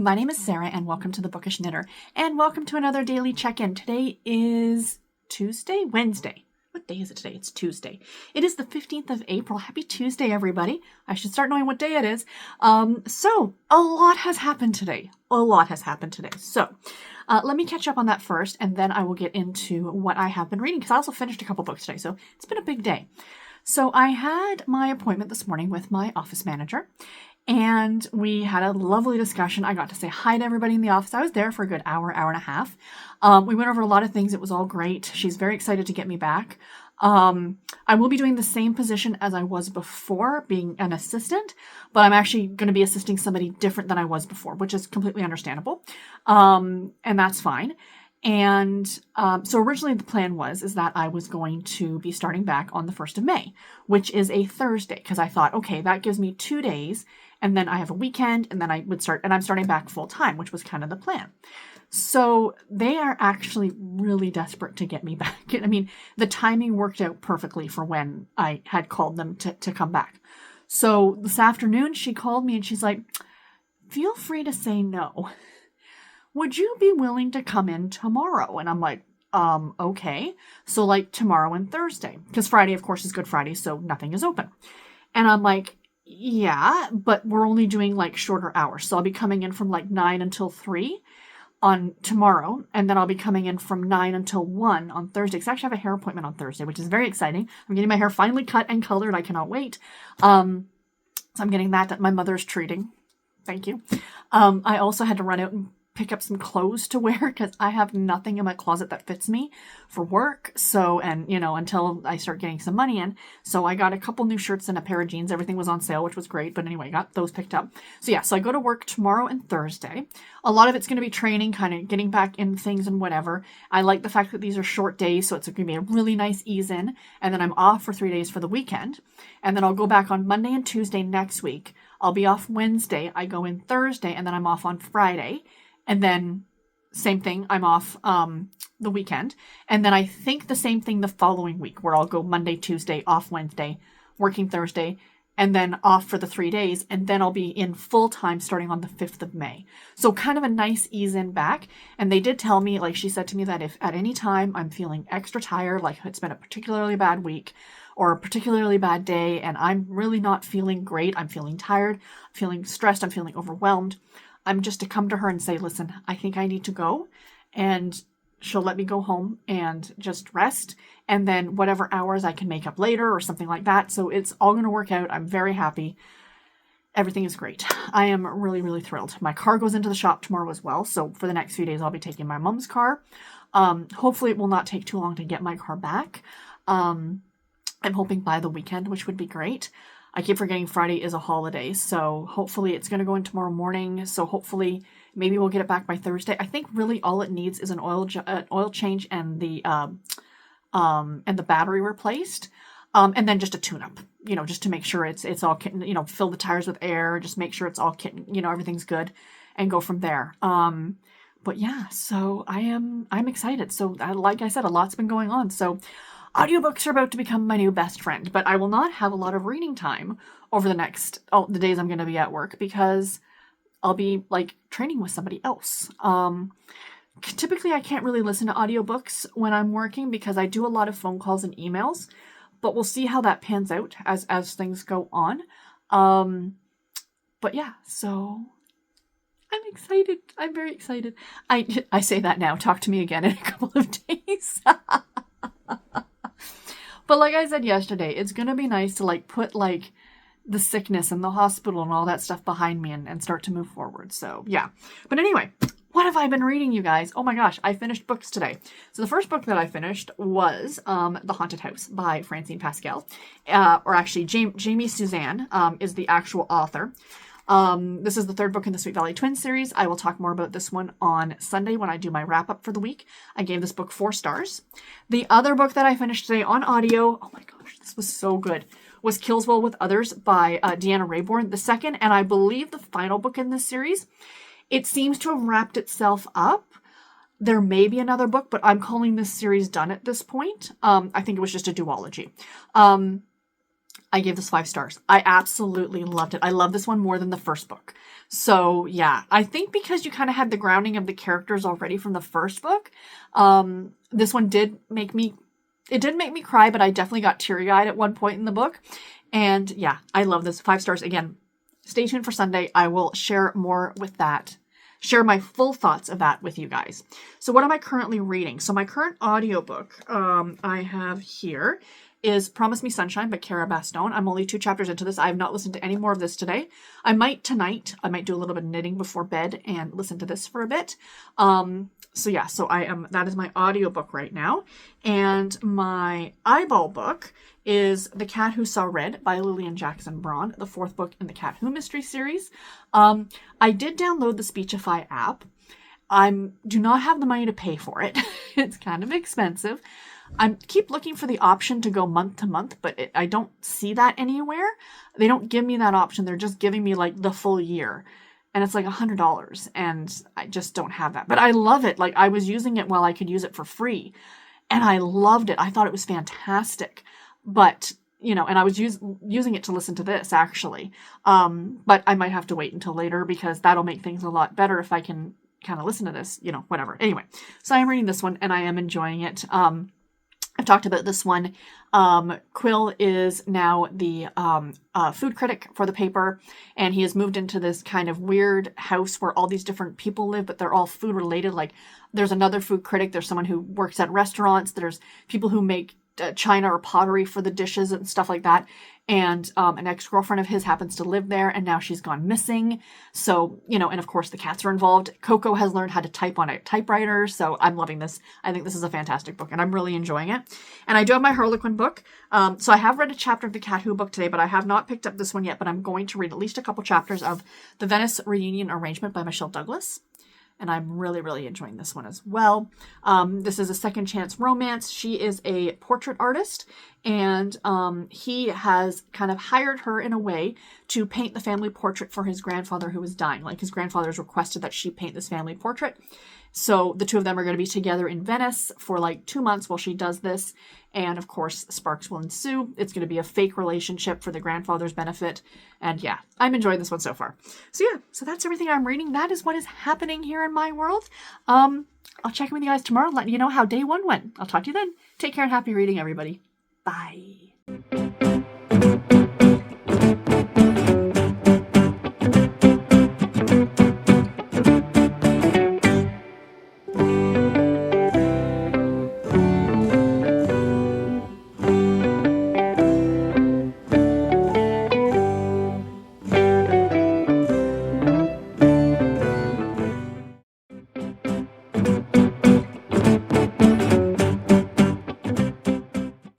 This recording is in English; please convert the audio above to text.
My name is Sarah, and welcome to the Bookish Knitter, and welcome to another daily check-in. Today is Wednesday. What day is it today? It's Tuesday. It is the 15th of April. Happy Tuesday, everybody. I should start knowing what day it is. So, a lot has happened today. So, let me catch up on that first, and then I will get into what I have been reading, because I also finished a couple books today, so it's been a big day. So, I had my appointment this morning with my office manager, and we had a lovely discussion. I got to say hi to everybody in the office. I was there for a good hour and a half. We went over a lot of things. It was all great. She's very excited to get me back. I will be doing the same position as I was before, being an assistant, but I'm actually going to be assisting somebody different than I was before, which is completely understandable. And that's fine. And so originally the plan is that I was going to be starting back on the 1st of May, which is a Thursday, because I thought, okay, that gives me 2 days, and then I have a weekend, and then I would start, and I'm starting back full time, which was kind of the plan. So they are actually really desperate to get me back. I mean, the timing worked out perfectly for when I had called them to come back. So this afternoon she called me and she's like, feel free to say no. Would you be willing to come in tomorrow? And I'm like, okay. So like tomorrow and Thursday, because Friday, of course, is Good Friday, so nothing is open. And I'm like, yeah, but we're only doing like shorter hours. So I'll be coming in from like 9 until 3 on tomorrow, and then I'll be coming in from 9 until 1 on Thursday. Because I actually have a hair appointment on Thursday, which is very exciting. I'm getting my hair finally cut and colored. I cannot wait. So I'm getting that my mother's treating. Thank you. I also had to run out and pick up some clothes to wear because I have nothing in my closet that fits me for work. So, and until I start getting some money in. So I got a couple new shirts and a pair of jeans. Everything was on sale, which was great. But anyway, got those picked up. So yeah, so I go to work tomorrow and Thursday. A lot of it's going to be training, kind of getting back in things and whatever. I like the fact that these are short days, so it's going to be a really nice ease in. And then I'm off for 3 days for the weekend. And then I'll go back on Monday and Tuesday next week. I'll be off Wednesday. I go in Thursday, and then I'm off on Friday. And then same thing, I'm off the weekend. And then I think the same thing the following week, where I'll go Monday, Tuesday, off Wednesday, working Thursday, and then off for the 3 days. And then I'll be in full time starting on the 5th of May. So kind of a nice ease in back. And they did tell me, like she said to me, that if at any time I'm feeling extra tired, like it's been a particularly bad week or a particularly bad day, and I'm really not feeling great, I'm feeling tired, I'm feeling stressed, I'm feeling overwhelmed, I'm just to come to her and say, listen, I think I need to go, and she'll let me go home and just rest, and then whatever hours I can make up later or something like that. So it's all going to work out. I'm very happy. Everything is great. I am really, really thrilled. My car goes into the shop tomorrow as well. So for the next few days, I'll be taking my mom's car. Hopefully it will not take too long to get my car back. I'm hoping by the weekend, which would be great. I keep forgetting Friday is a holiday, so hopefully it's going to go in tomorrow morning. So hopefully maybe we'll get it back by Thursday. I think really all it needs is an oil change and the battery replaced, and then just a tune-up. Just to make sure it's all fill the tires with air, just make sure it's all everything's good, and go from there. But yeah, so I'm excited. So like I said, a lot's been going on. So audiobooks are about to become my new best friend, but I will not have a lot of reading time over the days I'm going to be at work, because I'll be like training with somebody else. Typically I can't really listen to audiobooks when I'm working because I do a lot of phone calls and emails, but we'll see how that pans out as things go on. But yeah, so I'm excited. I'm very excited. I say that now. Talk to me again in a couple of days. But like I said yesterday, it's going to be nice to put the sickness and the hospital and all that stuff behind me and start to move forward. So yeah. But anyway, what have I been reading, you guys? Oh my gosh, I finished books today. So the first book that I finished was The Haunted House by Francine Pascal. Or actually, Jamie Suzanne is the actual author. This is the third book in the Sweet Valley Twins series. I will talk more about this one on Sunday when I do my wrap up for the week. I gave this book 4 stars. The other book that I finished today on audio, oh my gosh, this was so good, was Kills Well with Others by Deanna Raybourn, the second, and I believe the final book in this series. It seems to have wrapped itself up. There may be another book, but I'm calling this series done at this point. I think it was just a duology. I gave this 5 stars. I absolutely loved it. I love this one more than the first book. So yeah, I think because you kind of had the grounding of the characters already from the first book, this one didn't make me cry, but I definitely got teary-eyed at one point in the book. And yeah, I love this. 5 stars. Again, stay tuned for Sunday. I will share more with that. Share my full thoughts of that with you guys. So what am I currently reading? So my current audiobook I have here is Promise Me Sunshine by Cara Bastone. I'm only 2 chapters into this. I have not listened to any more of this today. I might tonight. I might do a little bit of knitting before bed and listen to this for a bit. So yeah, that is my audiobook right now. And my eyeball book is The Cat Who Saw Red by Lillian Jackson Braun, the 4th book in the Cat Who mystery series. I did download the Speechify app. I do not have the money to pay for it. It's kind of expensive. I keep looking for the option to go month to month, but I don't see that anywhere. They don't give me that option. They're just giving me like the full year. And it's like $100, and I just don't have that. But I love it. Like, I was using it while I could use it for free, and I loved it. I thought it was fantastic. But, and I was using it to listen to this, actually. But I might have to wait until later, because that'll make things a lot better if I can kind of listen to this, whatever. Anyway, so I'm reading this one, and I am enjoying it. I've talked about this one. Quill is now the food critic for the paper, and he has moved into this kind of weird house where all these different people live, but they're all food related. Like, there's another food critic, there's someone who works at restaurants, there's people who make china or pottery for the dishes and stuff like that. And an ex-girlfriend of his happens to live there, and now she's gone missing. So, and of course the cats are involved. Coco has learned how to type on a typewriter, so I'm loving this. I think this is a fantastic book, and I'm really enjoying it. And I do have my Harlequin book. So I have read a chapter of the Cat Who book today, but I have not picked up this one yet, but I'm going to read at least a couple chapters of The Venice Reunion Arrangement by Michelle Douglas. And I'm really, really enjoying this one as well. This is a second chance romance. She is a portrait artist, and he has kind of hired her in a way to paint the family portrait for his grandfather who was dying. Like, his grandfather's requested that she paint this family portrait. So the two of them are going to be together in Venice for like 2 months while she does this. And of course, sparks will ensue. It's going to be a fake relationship for the grandfather's benefit. And yeah, I'm enjoying this one so far. So yeah, so that's everything I'm reading. That is what is happening here in my world. I'll check in with you guys tomorrow, letting you know how day 1 went. I'll talk to you then. Take care and happy reading, everybody. Bye.